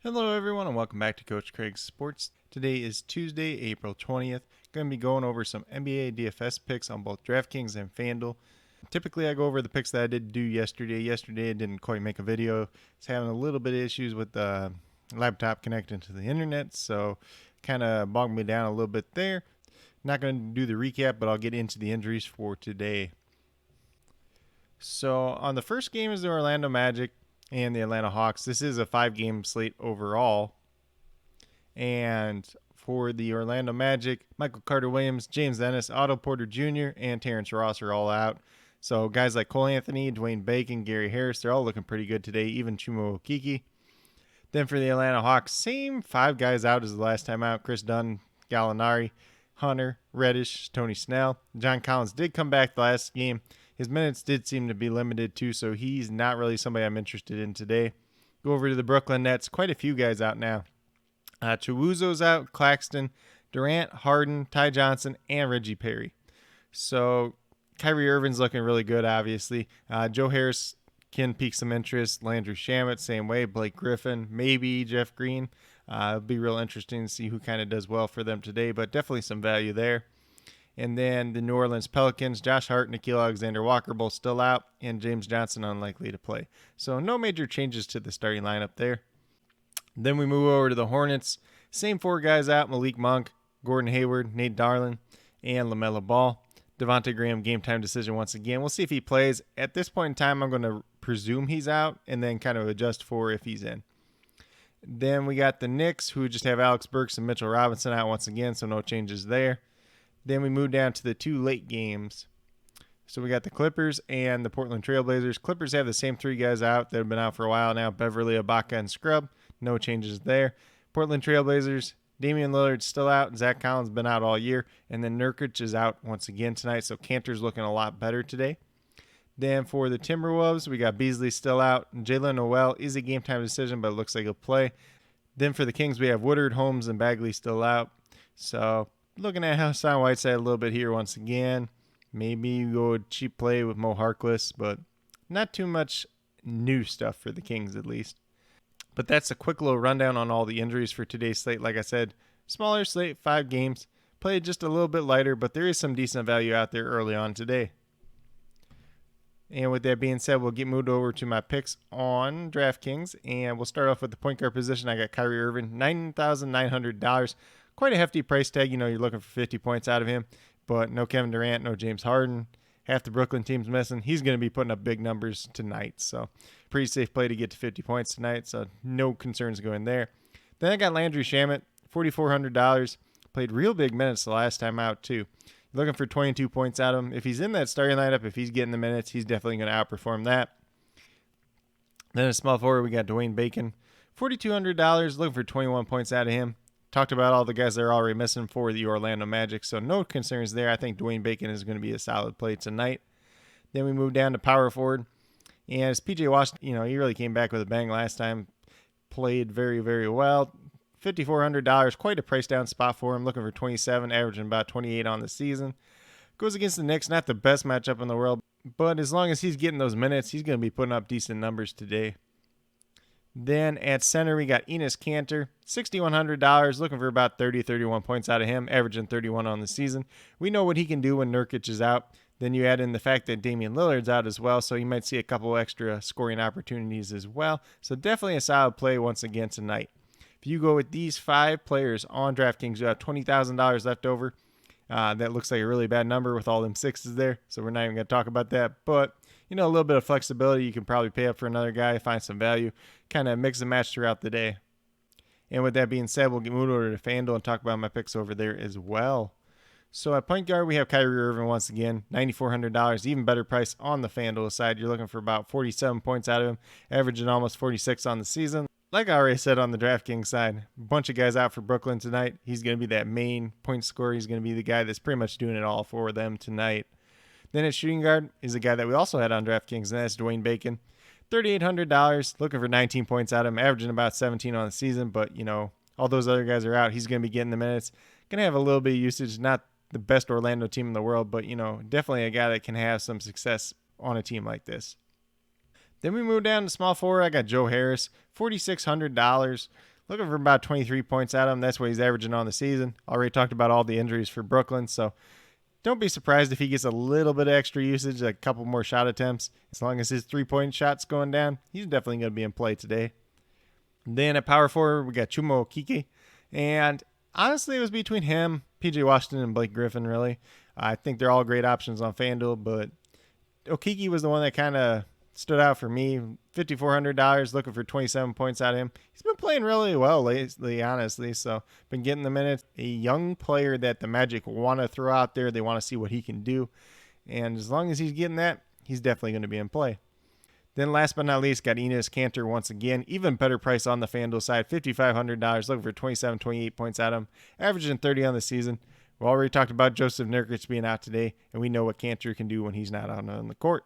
Hello everyone and welcome back to Coach Craig's Sports. Today is Tuesday, April 20th. Going to be going over some NBA DFS picks on both DraftKings and FanDuel. Typically I go over the picks that I did do yesterday. Yesterday I didn't quite make a video. It's having a little bit of issues with the laptop connecting to the internet, so kind of bogged me down a little bit there. Not going to do the recap, but I'll get into the injuries for today. So on the first game is the Orlando Magic and the Atlanta Hawks. This is a 5-game slate overall. And for the Orlando Magic, Michael Carter-Williams, James Ennis, Otto Porter Jr., and Terrence Ross are all out. So guys like Cole Anthony, Dwayne Bacon, Gary Harris, they're all looking pretty good today, even Chuma Okeke. Then for the Atlanta Hawks, same 5 guys out as the last time out. Chris Dunn, Gallinari, Hunter, Reddish, Tony Snell. John Collins did come back the last game. His minutes did seem to be limited too, so he's not really somebody I'm interested in today. Go over to the Brooklyn Nets. Quite a few guys out now. Chiwuzo's out, Claxton, Durant, Harden, Ty Johnson, and Reggie Perry. So Kyrie Irving's looking really good, obviously. Joe Harris can pique some interest. Landry Shamet, same way. Blake Griffin, maybe Jeff Green. It'll be real interesting to see who kind of does well for them today, but definitely some value there. And then the New Orleans Pelicans, Josh Hart, Nickeil Alexander-Walker both still out, and James Johnson unlikely to play. So no major changes to the starting lineup there. Then we move over to the Hornets. Same 4 guys out, Malik Monk, Gordon Hayward, Nate Darlin, and LaMelo Ball. Devontae Graham, game time decision once again. We'll see if he plays. At this point in time, I'm going to presume he's out and then kind of adjust for if he's in. Then we got the Knicks, who just have Alex Burks and Mitchell Robinson out once again, so no changes there. Then we move down to the 2 late games. So we got the Clippers and the Portland Trailblazers. Clippers have the same 3 guys out that have been out for a while now. Beverly, Ibaka, and Scrub. No changes there. Portland Trailblazers, Damian Lillard's still out. Zach Collins been out all year. And then Nurkic is out once again tonight. So Cantor's looking a lot better today. Then for the Timberwolves, we got Beasley still out. Jalen Noel is a game time decision, but it looks like he'll play. Then for the Kings, we have Woodard, Holmes, and Bagley still out. So looking at Hassan Whiteside a little bit here once again. Maybe you go cheap play with Mo Harkless, but not too much new stuff for the Kings at least. But that's a quick little rundown on all the injuries for today's slate. Like I said, smaller slate, 5 games. Played just a little bit lighter, but there is some decent value out there early on today. And with that being said, we'll get moved over to my picks on DraftKings. And we'll start off with the point guard position. I got Kyrie Irving, $9,900. Quite a hefty price tag. You know, you're looking for 50 points out of him, but no Kevin Durant, no James Harden. Half the Brooklyn team's missing. He's going to be putting up big numbers tonight. So pretty safe play to get to 50 points tonight. So no concerns going there. Then I got Landry Shamet, $4,400. Played real big minutes the last time out too. Looking for 22 points out of him. If he's in that starting lineup, if he's getting the minutes, he's definitely going to outperform that. Then a small forward, we got Dwayne Bacon, $4,200. Looking for 21 points out of him. Talked about all the guys that are already missing for the Orlando Magic, so no concerns there. I think Dwayne Bacon is going to be a solid play tonight. Then we move down to power forward. And it's PJ Washington, he really came back with a bang last time. Played very, very well. $5,400, quite a price down spot for him. Looking for 27, averaging about 28 on the season. Goes against the Knicks, not the best matchup in the world, but as long as he's getting those minutes, he's going to be putting up decent numbers today. Then at center, we got Enes Kanter, $6,100, looking for about 30, 31 points out of him, averaging 31 on the season. We know what he can do when Nurkic is out. Then you add in the fact that Damian Lillard's out as well, so you might see a couple extra scoring opportunities as well. So definitely a solid play once again tonight. If you go with these 5 players on DraftKings, you have $20,000 left over. That looks like a really bad number with all them 6s there, so we're not even going to talk about that. But a little bit of flexibility. You can probably pay up for another guy, find some value, kind of mix and match throughout the day. And with that being said, we'll get moved over to FanDuel and talk about my picks over there as well. So at point guard, we have Kyrie Irving once again, $9,400, even better price on the FanDuel side. You're looking for about 47 points out of him, averaging almost 46 on the season. Like I already said on the DraftKings side, a bunch of guys out for Brooklyn tonight. He's going to be that main point scorer. He's going to be the guy that's pretty much doing it all for them tonight. Then at shooting guard is a guy that we also had on DraftKings, and that's Dwayne Bacon. $3,800, looking for 19 points out of him, averaging about 17 on the season. But, all those other guys are out. He's going to be getting the minutes. Going to have a little bit of usage. Not the best Orlando team in the world, but, definitely a guy that can have some success on a team like this. Then we move down to small forward. I got Joe Harris, $4,600. Looking for about 23 points out of him. That's what he's averaging on the season. Already talked about all the injuries for Brooklyn, so don't be surprised if he gets a little bit of extra usage, a couple more shot attempts. As long as his three-point shot's going down, he's definitely going to be in play today. Then at power forward, we got Chuma Okeke. And honestly, it was between him, PJ Washington, and Blake Griffin, really. I think they're all great options on FanDuel, but Okeke was the one that kind of stood out for me. $5,400, looking for 27 points out of him. He's been playing really well lately, honestly, so been getting the minutes. A young player that the Magic want to throw out there. They want to see what he can do. And as long as he's getting that, he's definitely going to be in play. Then last but not least, got Enes Kanter once again. Even better price on the FanDuel side, $5,500, looking for 27, 28 points out of him. Averaging 30 on the season. We already talked about Joseph Nurkic being out today, and we know what Kanter can do when he's not out on the court.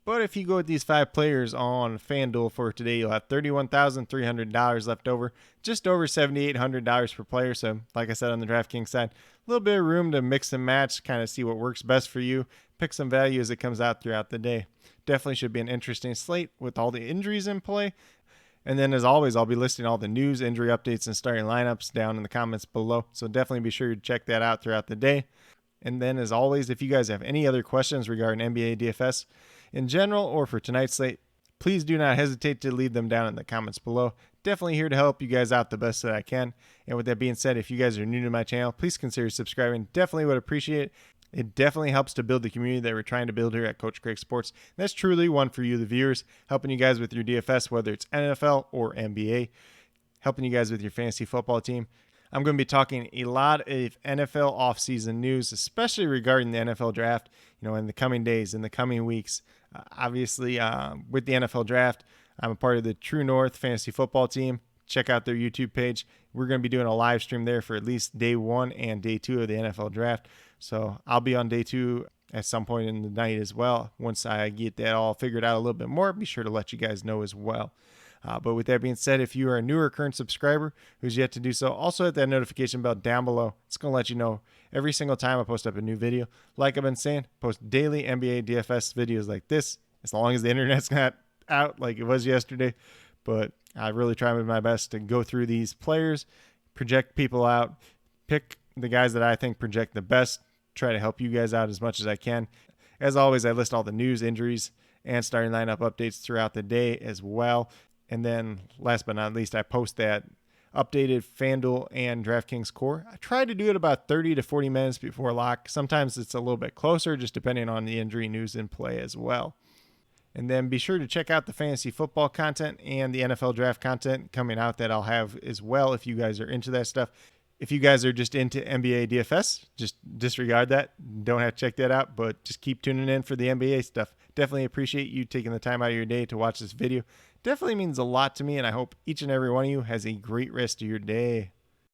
But if you go with these 5 players on FanDuel for today, you'll have $31,300 left over, just over $7,800 per player. So like I said on the DraftKings side, a little bit of room to mix and match, kind of see what works best for you, pick some value as it comes out throughout the day. Definitely should be an interesting slate with all the injuries in play. And then as always, I'll be listing all the news, injury updates, and starting lineups down in the comments below. So definitely be sure to check that out throughout the day. And then as always, if you guys have any other questions regarding NBA DFS in general or for tonight's slate, please do not hesitate to leave them down in the comments below. Definitely here to help you guys out the best that I can. And with that being said, if you guys are new to my channel, please consider subscribing. Definitely would appreciate it. It definitely helps to build the community that we're trying to build here at Coach Craig Sports. And that's truly one for you, the viewers, helping you guys with your DFS, whether it's NFL or NBA, helping you guys with your fantasy football team. I'm going to be talking a lot of NFL offseason news, especially regarding the NFL draft, in the coming days, in the coming weeks. Obviously, with the NFL draft, I'm a part of the True North fantasy football team. Check out their YouTube page. We're going to be doing a live stream there for at least day 1 and day 2 of the NFL draft. So I'll be on day 2 at some point in the night as well. Once I get that all figured out a little bit more, be sure to let you guys know as well. But with that being said, if you are a newer current subscriber who's yet to do so, also hit that notification bell down below. It's going to let you know every single time I post up a new video. Like I've been saying, post daily NBA DFS videos like this, as long as the internet's not out like it was yesterday. But I really try my best to go through these players, project people out, pick the guys that I think project the best, try to help you guys out as much as I can. As always, I list all the news, injuries, and starting lineup updates throughout the day as well. And then last but not least, I post that updated FanDuel and DraftKings core. I try to do it about 30 to 40 minutes before lock. Sometimes it's a little bit closer, just depending on the injury news in play as well. And then be sure to check out the fantasy football content and the NFL draft content coming out that I'll have as well if you guys are into that stuff. If you guys are just into NBA DFS, just disregard that. Don't have to check that out, but just keep tuning in for the NBA stuff. Definitely appreciate you taking the time out of your day to watch this video. Definitely means a lot to me, and I hope each and every one of you has a great rest of your day.